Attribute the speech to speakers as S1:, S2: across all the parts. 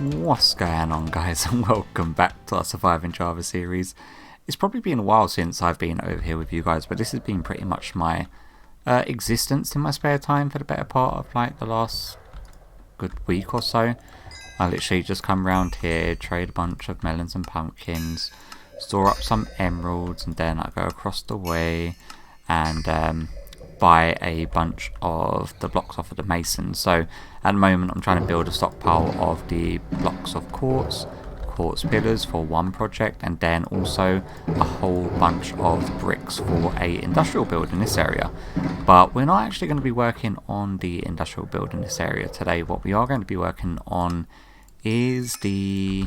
S1: What's going on, guys, and welcome back to our Surviving Java series. It's probably been a while since I've been over here with you guys, but this has been pretty much my existence in my spare time for the better part of like the last good week or so. I literally just come around here, trade a bunch of melons and pumpkins, store up some emeralds, and then I go across the way and buy a bunch of the blocks off of the masons. So at the moment I'm trying to build a stockpile of the blocks of quartz pillars for one project, and then also a whole bunch of bricks for a industrial build in this area. But we're not actually going to be working on the industrial build in this area today. What we are going to be working on is the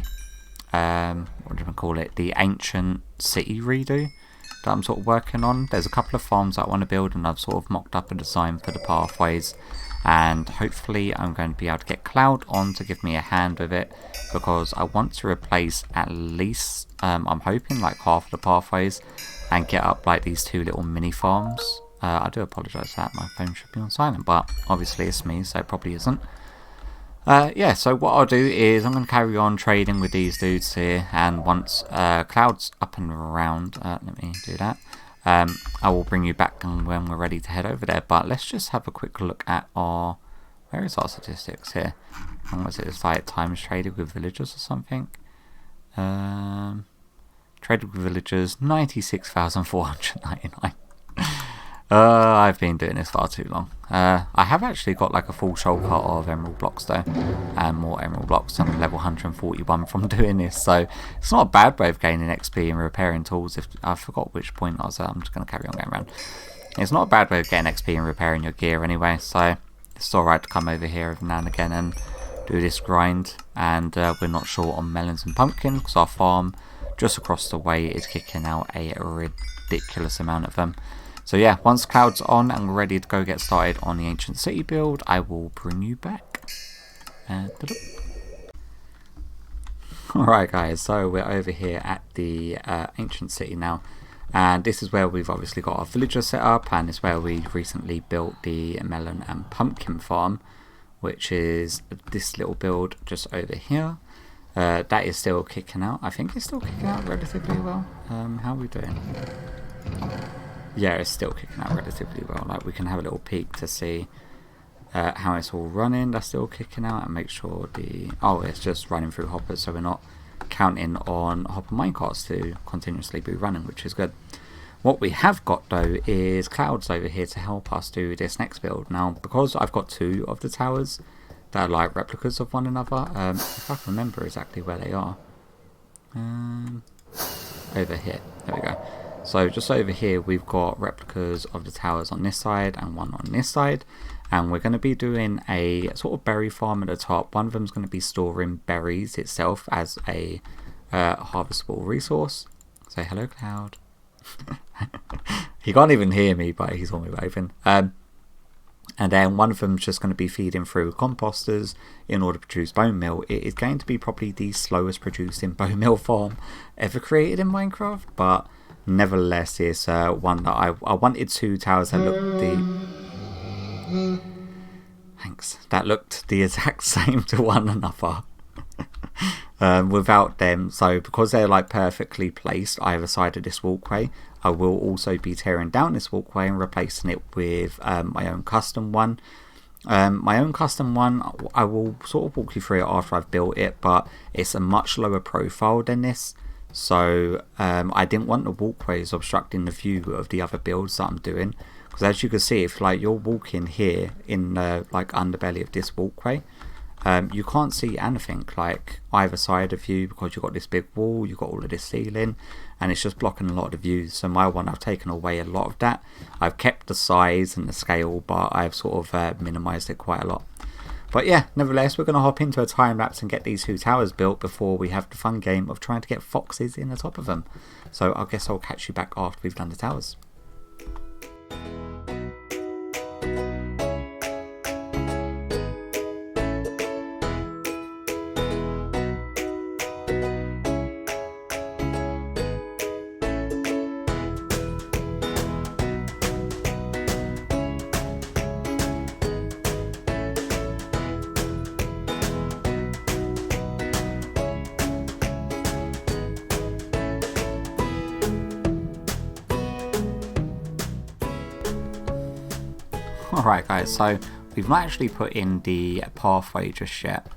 S1: what do we call it, the ancient city redo that I'm sort of working on. There's a couple of farms that I want to build, and I've sort of mocked up a design for the pathways, and hopefully I'm going to be able to get Clowd on to give me a hand with it, because I want to replace at least I'm hoping like half of the pathways and get up like these two little mini farms. I do apologise for that, my phone should be on silent, but obviously it's me, so it probably isn't. Yeah, so what I'll do is I'm going to carry on trading with these dudes here, and once Cloud's up and around, let me do that, I will bring you back when we're ready to head over there. But let's just have a quick look at our, where is our statistics here? And was it, it's like times traded with villagers or something? Traded with villagers, 96,499. I've been doing this far too long. I have actually got like a full shoulder of emerald blocks though, and more emerald blocks, and I'm level 141 from doing this, so it's not a bad way of gaining XP and repairing tools. If I forgot which point I was at, I'm just going to carry on going around. It's not a bad way of getting XP and repairing your gear anyway, so it's alright to come over here every now and again and do this grind. And we're not short on melons and pumpkins, because our farm just across the way is kicking out a ridiculous amount of them. So yeah, once Cloud's on and we're ready to go get started on the ancient city build, I will bring you back. Alright guys, so we're over here at the ancient city now, and this is where we've obviously got our villager set up, and it's where we recently built the melon and pumpkin farm, which is this little build just over here. That is still kicking out. I think it's still kicking out relatively well. How are we doing? Yeah, it's still kicking out relatively well. Like, we can have a little peek to see how it's all running. That's still kicking out, and make sure the, oh, it's just running through hoppers, so we're not counting on hopper minecarts to continuously be running, which is good. What we have got though is Clouds over here to help us do this next build. Now, because I've got two of the towers that are like replicas of one another, if I can remember exactly where they are, over here, there we go. So just over here we've got replicas of the towers on this side and one on this side, and we're going to be doing a sort of berry farm at the top. One of them is going to be storing berries itself as a harvestable resource. Say hello, Cloud. He can't even hear me, but he's on me waving. And then one of them is just going to be feeding through composters in order to produce bone meal. It is going to be probably the slowest producing bone meal farm ever created in Minecraft, but nevertheless, it's one that I wanted two towers that looked that looked the exact same to one another without them. So because they're like perfectly placed either side of this walkway, I will also be tearing down this walkway and replacing it with my own custom one. My own custom one, I will sort of walk you through it after I've built it, but it's a much lower profile than this. So I didn't want the walkways obstructing the view of the other builds that I'm doing, because as you can see, if like you're walking here in the like underbelly of this walkway, you can't see anything like either side of you, because you've got this big wall, you've got all of this ceiling, and it's just blocking a lot of the views. So my one, I've taken away a lot of that. I've kept the size and the scale, but I've sort of minimized it quite a lot. But yeah, nevertheless, we're going to hop into a time lapse and get these two towers built before we have the fun game of trying to get foxes in the top of them. So I guess I'll catch you back after we've done the towers. Alright guys, so we've not actually put in the pathway just yet.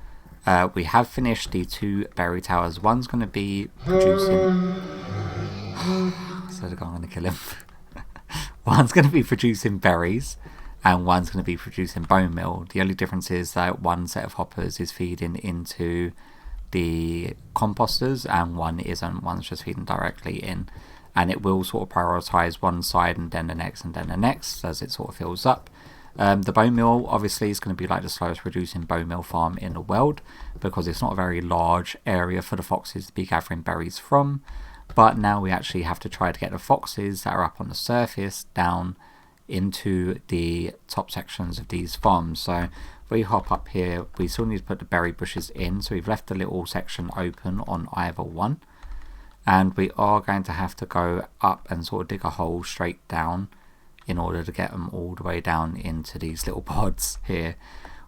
S1: We have finished the 2 berry towers. One's going to be producing... so I'm going to kill him. One's going to be producing berries, and one's going to be producing bone meal. The only difference is that one set of hoppers is feeding into the composters, and one isn't. One's just feeding directly in. And it will sort of prioritize one side and then the next and then the next as it sort of fills up. The bone meal obviously is going to be like the slowest producing bone meal farm in the world, because it's not a very large area for the foxes to be gathering berries from. But now we actually have to try to get the foxes that are up on the surface down into the top sections of these farms. So if we hop up here, we still need to put the berry bushes in, so we've left a little section open on either one. And we are going to have to go up and sort of dig a hole straight down in order to get them all the way down into these little pods here,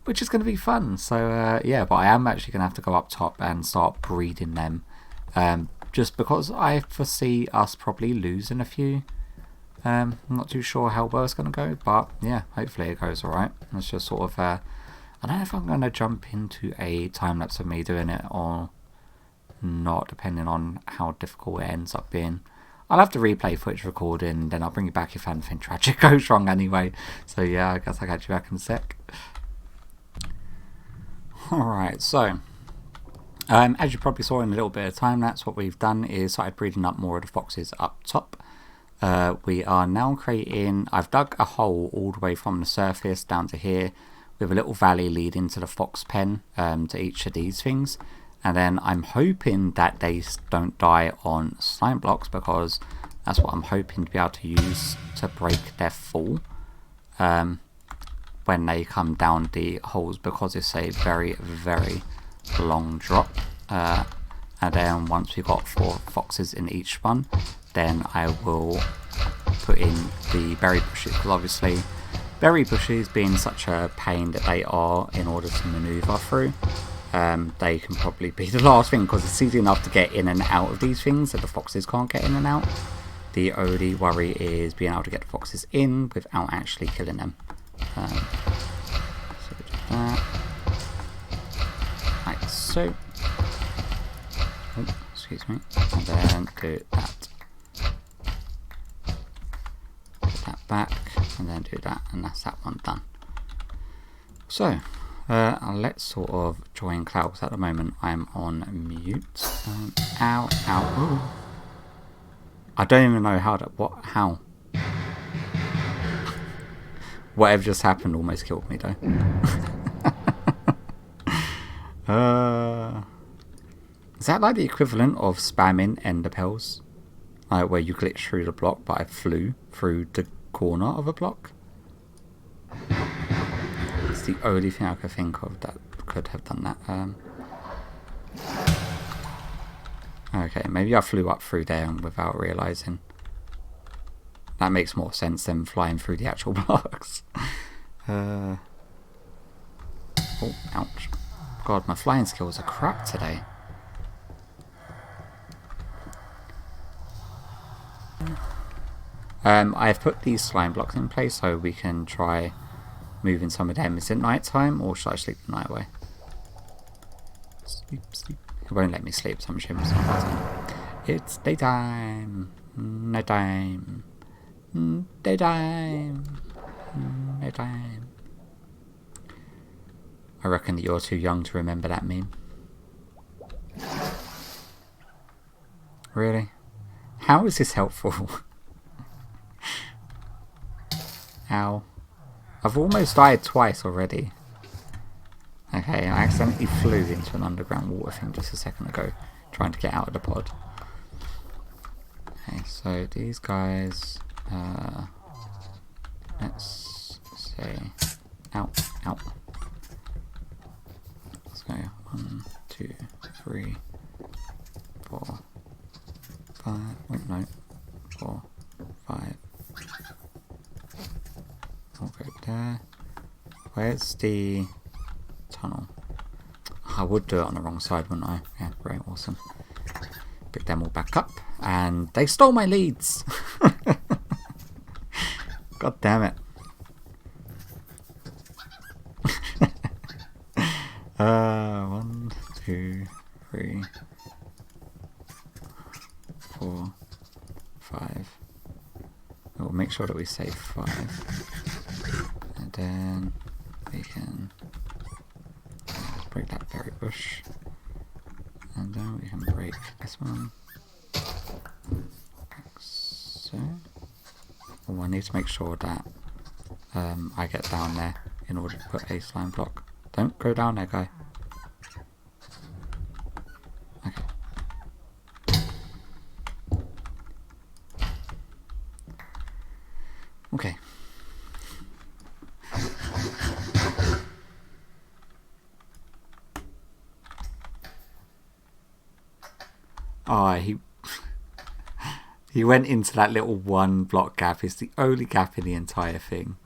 S1: which is going to be fun. So yeah, but I am actually going to have to go up top and start breeding them, just because I foresee us probably losing a few. I'm not too sure how well it's going to go, but yeah, hopefully it goes alright. It's just sort of I don't know if I'm going to jump into a time lapse of me doing it or not, depending on how difficult it ends up being. I'll have to replay footage recording, then I'll bring you back if anything tragic goes wrong anyway. So yeah, I guess I'll catch you back in a sec. Alright, so as you probably saw in a little bit of time lapse, what we've done is started breeding up more of the foxes up top. We are now creating, I've dug a hole all the way from the surface down to here with a little valley leading to the fox pen to each of these things. And then I'm hoping that they don't die on slime blocks, because that's what I'm hoping to be able to use to break their fall when they come down the holes, because it's a very, very long drop. And then once we've got 4 foxes in each one, then I will put in the berry bushes, because obviously berry bushes being such a pain that they are in order to maneuver through, they can probably be the last thing, because it's easy enough to get in and out of these things that the foxes can't get in and out. The only worry is being able to get the foxes in without actually killing them. So we do that. Like so. Oh, excuse me. And then do that. Put that back, and then do that, and that's that one done. So let's sort of join Clowd, because at the moment I'm on mute. Ow, ow, ooh. I don't even know how. Whatever just happened almost killed me though. Is that like the equivalent of spamming ender pearls? Like where you glitch through the block, but I flew through the corner of a block? It's the only thing I could think of that could have done that. Okay, maybe I flew up through there without realising. That makes more sense than flying through the actual blocks. Oh, ouch. God, my flying skills are crap today. I've put these slime blocks in place so we can try moving some of them. Is it night time, or should I sleep the night away? Sleep, sleep. It won't let me sleep, so I'm assuming it's not nighttime. It's daytime. Nighttime. Daytime. Nighttime. I reckon that you're too young to remember that meme. Really? How is this helpful? Ow. I've almost died twice already. Okay, I accidentally flew into an underground water thing just a second ago, trying to get out of the pod. Okay, so these guys, let's say, ow, ow. Let's go 1, 2, 3, 4, 5, wait, no, 4, 5. I'll go there. Where's the tunnel? I would do it on the wrong side, wouldn't I? Yeah, great, awesome. Pick them all back up, and they stole my leads! God damn it. 1, 2, 3, 4, 5. We'll make sure that we save 5. And then we can break that berry bush. And then we can break this one. Like so. Oh, I need to make sure that I get down there in order to put a slime block. Don't go down there, guy. Okay. Okay. Oh, he went into that little 1 block gap. It's the only gap in the entire thing.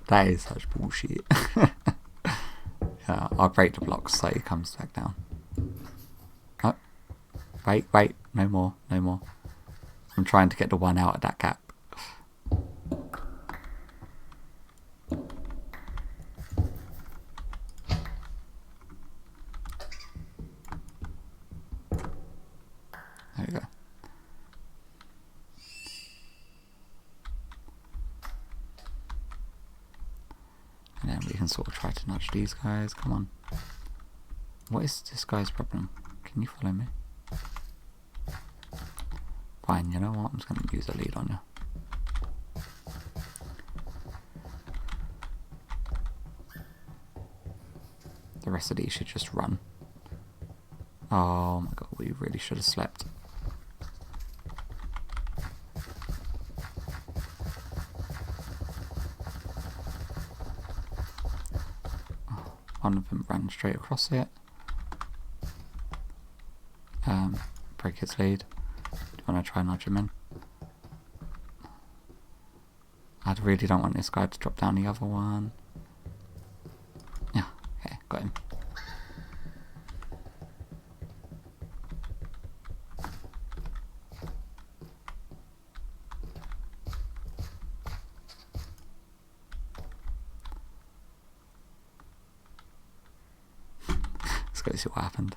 S1: That is such bullshit. Yeah, I'll break the blocks so he comes back down. Oh, wait, no more. I'm trying to get the 1 out of that gap. There we go. And then we can sort of try to nudge these guys. Come on. What is this guy's problem? Can you follow me? Fine, you know what? I'm just going to use a lead on you. The rest of these should just run. Oh my god, we really should have slept. One of them ran straight across it. Break its lead. Do you want to try and nudge him in? I really don't want this guy to drop down the other one. Yeah, okay, got him. Let's go see what happened.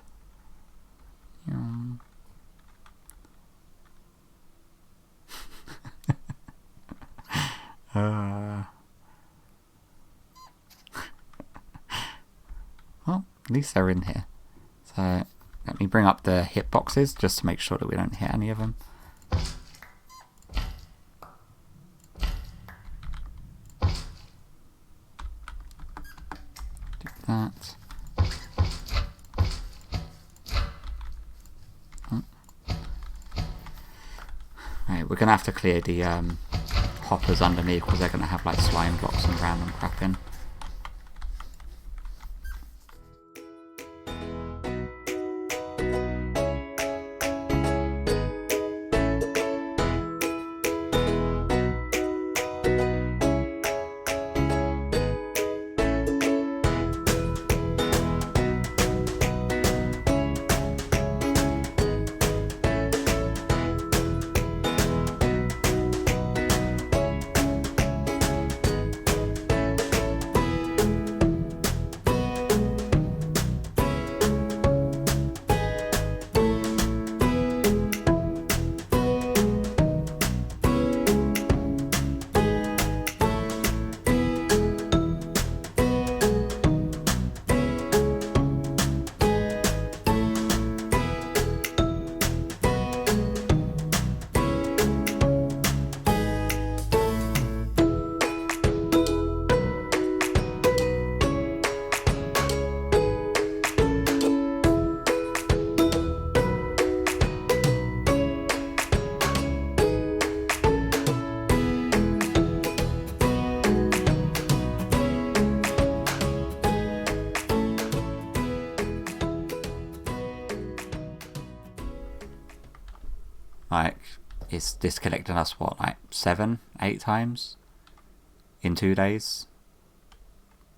S1: Well, at least they're in here. So let me bring up the hit boxes just to make sure that we don't hit any of them. Do that. Right, we're gonna have to clear the hoppers underneath because they're gonna have like slime blocks and random crap in. Like, it's disconnecting us, what, like 7, 8 times in 2 days?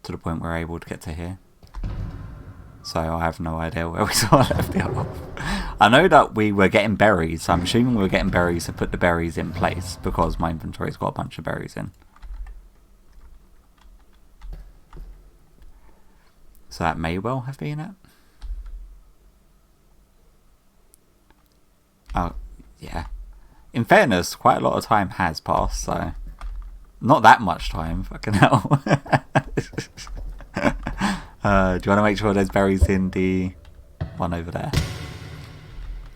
S1: To the point we're able to get to here. So I have no idea where we sort of left it off. I know that we were getting berries, so I'm assuming we were getting berries to put the berries in place, because my inventory's got a bunch of berries in. So that may well have been it. Oh, yeah. In fairness, quite a lot of time has passed, so not that much time, fucking hell. Do you want to make sure there's berries in the one over there?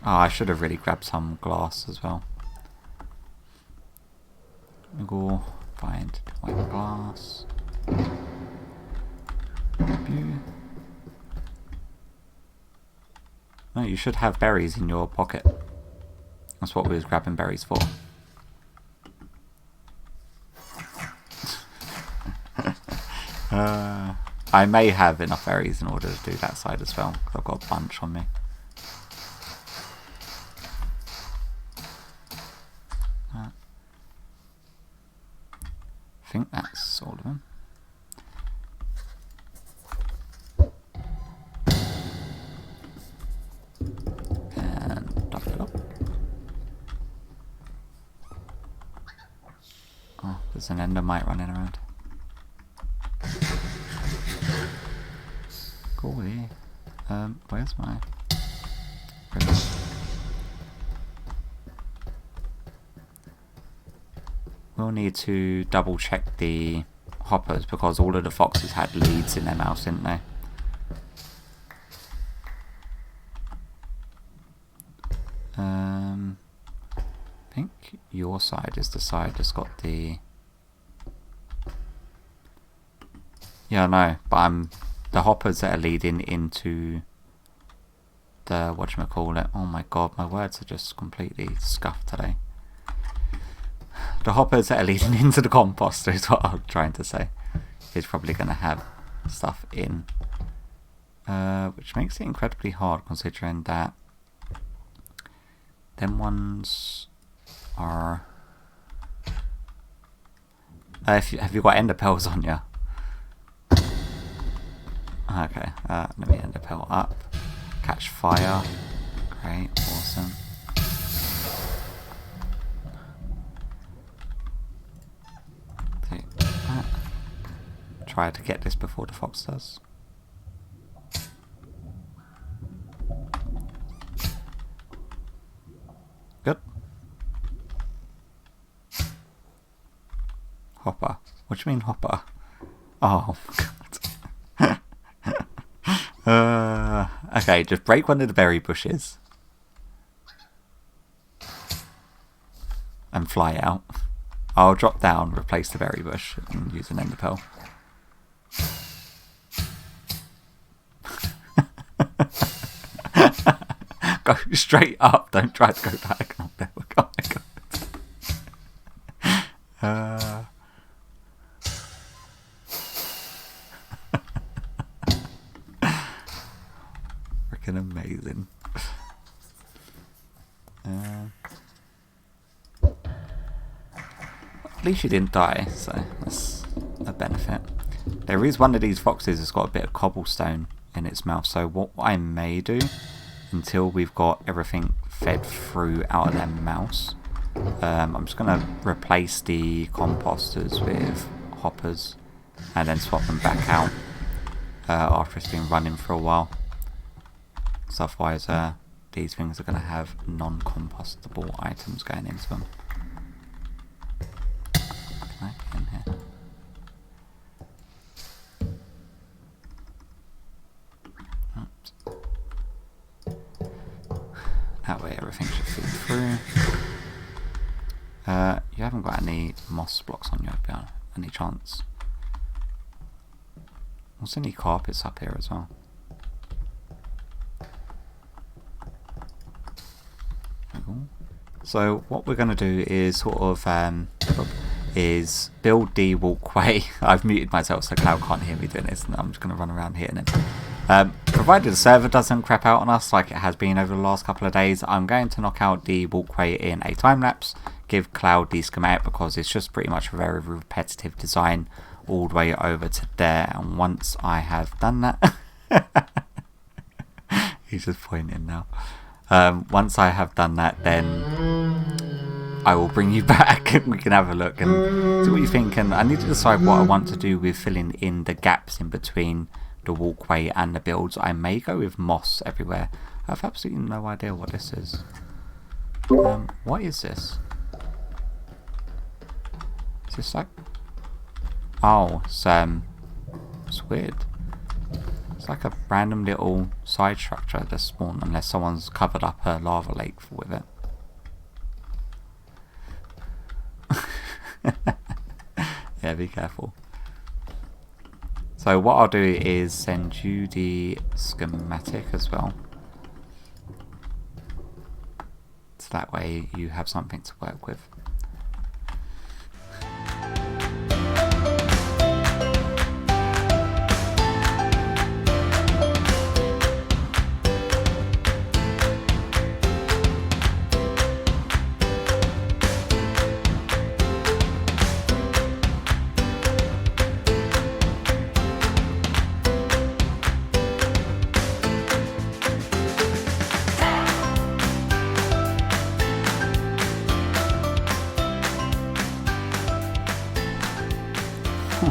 S1: Oh, I should have really grabbed some glass as well. Let me go find white glass. No, you should have berries in your pocket. That's what we was grabbing berries for. I may have enough berries in order to do that side as well, because I've got a bunch on me. I think that's all of them. And double it up. Oh, there's an endermite running around. Golly. Where's my... We'll need to double check the hoppers because all of the foxes had leads in their mouths, didn't they? I think your side is the side that's got the... Yeah, no, but the hoppers that are leading into the whatchamacallit. Oh my god, my words are just completely scuffed today. The hoppers that are leading into the composter is what I'm trying to say. It's probably going to have stuff in. Which makes it incredibly hard considering that them ones are... have you got ender pearls on you? Okay, let me ender pearl up. Catch fire. Great, awesome. Take that. Try to get this before the fox does. Good. Hopper. What do you mean hopper? Oh, God. Okay, just break one of the berry bushes. And fly out. I'll drop down, replace the berry bush, and use an ender pearl. Go straight up, don't try to go back. Oh my god. Freaking amazing. At least you didn't die, so that's a benefit. There is one of these foxes that's got a bit of cobblestone in its mouth, so what I may do until we've got everything fed through out of their mouths, I'm just going to replace the composters with hoppers and then swap them back out after it's been running for a while. So otherwise these things are going to have non-compostable items going into them. Can I get in here? Oops. That way everything should feed through. You haven't got any moss blocks on you, any chance? What's any carpets up here as well? So what we're going to do is sort of is build the walkway. I've muted myself so Cloud can't hear me doing this, and I'm just going to run around hitting him. Provided the server doesn't crap out on us like it has been over the last couple of days, I'm going to knock out the walkway in a time lapse, give Cloud the schematic because it's just pretty much a very repetitive design all the way over to there. And once I have done that, he's just pointing now. Once I have done that, then I will bring you back and we can have a look and see what you think. And I need to decide what I want to do with filling in the gaps in between the walkway and the builds. I may go with moss everywhere. I have absolutely no idea what this is. What is this? Is this like... Oh, it's weird. It's like a random little side structure that's spawned unless someone's covered up a lava lake with it. Yeah, be careful. So what I'll do is send you the schematic as well. So that way you have something to work with.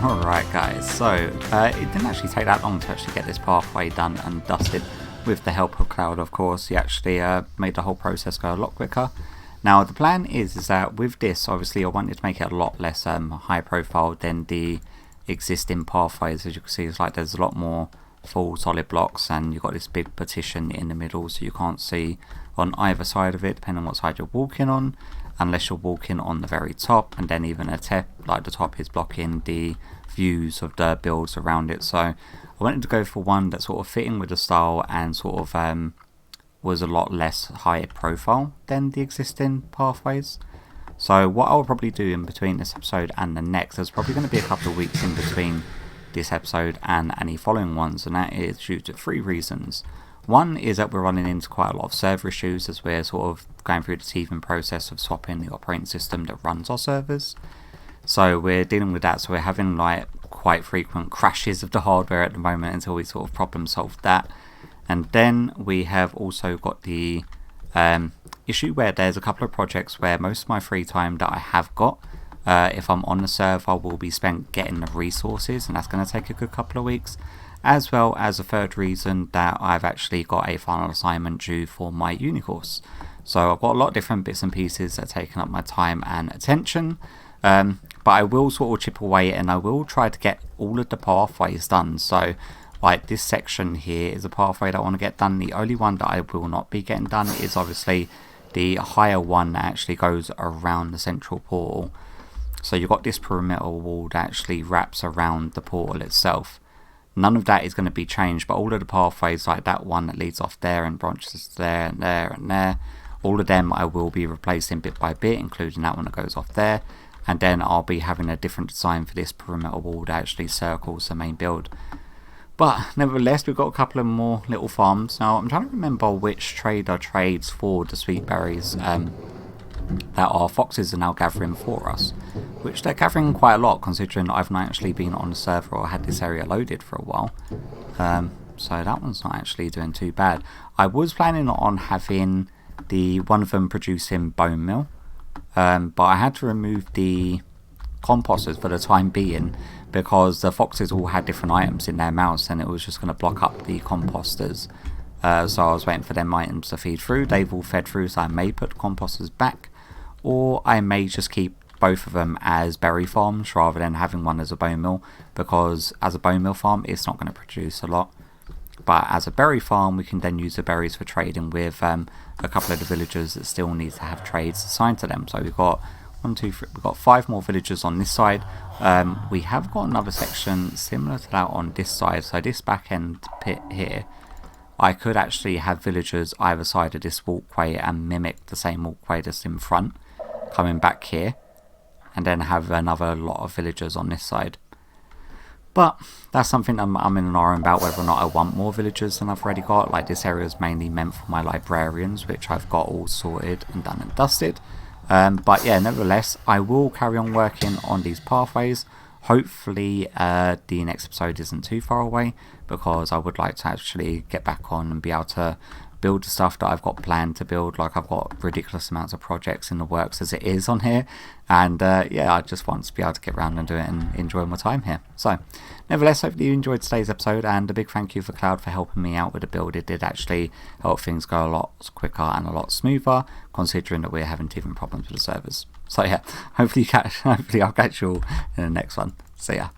S1: Alright guys, so it didn't actually take that long to actually get this pathway done and dusted with the help of Clowd, of course. He actually made the whole process go a lot quicker. Now the plan is that with this, obviously I wanted to make it a lot less high profile than the existing pathways. As you can see, it's like there's a lot more full solid blocks and you've got this big partition in the middle, so you can't see on either side of it depending on what side you're walking on, unless you're walking on the very top, and then even a tip like the top is blocking the views of the builds around it. So I wanted to go for one that sort of fit in with the style and sort of was a lot less high profile than the existing pathways. So what I'll probably do in between this episode and the next, there's probably going to be a couple of weeks in between this episode and any following ones, and that is due to 3 reasons. One is that we're running into quite a lot of server issues as we're sort of going through the teething process of swapping the operating system that runs our servers. So we're dealing with that, so we're having like quite frequent crashes of the hardware at the moment until we sort of problem solve that. And then we have also got the issue where there's a couple of projects where most of my free time that I have got, if I'm on the server, will be spent getting the resources, and that's going to take a good couple of weeks. As well as a third reason that I've actually got a final assignment due for my uni course. So I've got a lot of different bits and pieces that are taking up my time and attention. But I will sort of chip away and I will try to get all of the pathways done. So like this section here is a pathway that I want to get done. The only one that I will not be getting done is obviously the higher one that actually goes around the central portal. So you've got this perimeter wall that actually wraps around the portal itself. None of that is going to be changed, but all of the pathways like that one that leads off there and branches there and there and there, all of them I will be replacing bit by bit, including that one that goes off there. And then I'll be having a different design for this perimeter wall that actually circles the main build. But nevertheless, we've got a couple of more little farms. Now I'm trying to remember which trader trades for the sweet berries that our foxes are now gathering for us, which they're gathering quite a lot considering I've not actually been on the server or had this area loaded for a while. So that one's not actually doing too bad. I was planning on having the one of them producing bone meal, but I had to remove the composters for the time being because the foxes all had different items in their mouths and it was just going to block up the composters. So I was waiting for them items to feed through. They've all fed through, so I may put composters back, or I may just keep both of them as berry farms rather than having one as a bone mill, because as a bone mill farm it's not going to produce a lot, but as a berry farm we can then use the berries for trading with a couple of the villagers that still need to have trades assigned to them. So we've got 1, 2, 3, we've got 5 more villagers on this side. We have got another section similar to that on this side, so this back end pit here, I could actually have villagers either side of this walkway and mimic the same walkway that's in front coming back here, and then have another lot of villagers on this side. But that's something I'm in an iron about whether or not I want more villagers than I've already got. Like this area is mainly meant for my librarians, which I've got all sorted and done and dusted. But yeah, nevertheless, I will carry on working on these pathways. Hopefully the next episode isn't too far away, because I would like to actually get back on and be able to build the stuff that I've got planned to build. Like, I've got ridiculous amounts of projects in the works as it is on here, and yeah, I just want to be able to get around and do it and enjoy my time here. So nevertheless, hopefully you enjoyed today's episode, and a big thank you for Clowd for helping me out with the build. It did actually help things go a lot quicker and a lot smoother, considering that we're having teething problems with the servers. So yeah, hopefully I'll catch you all in the next one. See ya.